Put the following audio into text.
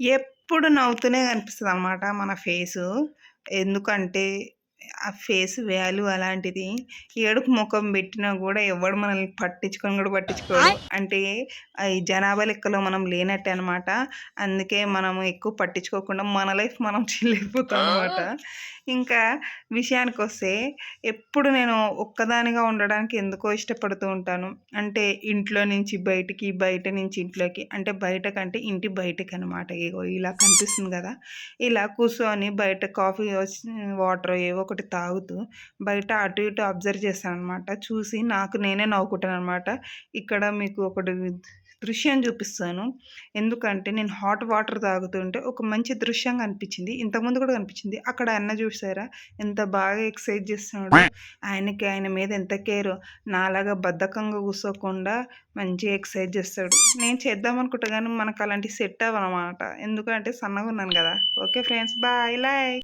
ఎప్పుడు నవ్వుతూనే కనిపిస్తదనమాట మన ఫేసు. ఎందుకంటే, ఆ ఫేస్ వాల్యూ అలాంటిది. ఏడుపు మొఖం బెట్టినా గూడా ఎవ్వడు మనల్ని పట్టించుకొని గూడా పట్టించుకోడు. అంటే, ఈ జనాభా లెక్కలో మనం లేనట్టే అనమాట. అందుకే మనము ఎక్కువ పట్టించుకోకుండా మన లైఫ్ మనం చిల్లయిపోతామనమాట. ఇంకా విషయానికొస్తే, ఎప్పుడు నేను ఒక్కదానిగా ఉండడానికి ఎందుకో ఇష్టపడుతూ ఉంటాను. అంటే, ఇంట్లో నుంచి బయటికి, బయట నుంచి ఇంట్లోకి. అంటే, బయటకంటే ఇంటి బయటకనమాట. ఇగో ఇలా కనిపిస్తుంది గదా! ఇలా కూర్చొని బయట కాఫీ వాటరో ఏవో ఒకటి తాగుతూ, బయట అటు ఇటు అబ్జర్వ్ చేశాననమాట. చూసి నాకు నేనే నవ్వుకుంటాననమాట. ఇక్కడ మీకు ఒకటి దృశ్యం చూపిస్తాను. ఎందుకంటే నేను హాట్ వాటర్ తాగుతుంటే ఒక మంచి దృశ్యంగా అనిపించింది. ఇంతకుముందు కూడా కనిపించింది. అక్కడ అన్న చూసారా? ఎంత బాగా ఎక్సర్సైజ్ చేస్తున్నాడో. ఆయనకి ఆయన మీద ఎంత కేరో. నాలాగా బద్ధకంగా కూసోకుండా మంచిగా ఎక్సర్సైజ్ చేస్తాడు. నేను చేద్దాం అనుకుంటా గానీ మనకు అలాంటివి సెట్ అవ్వనమాట. ఎందుకంటే సన్నగున్నాను గదా! Okay friends bye. లైక్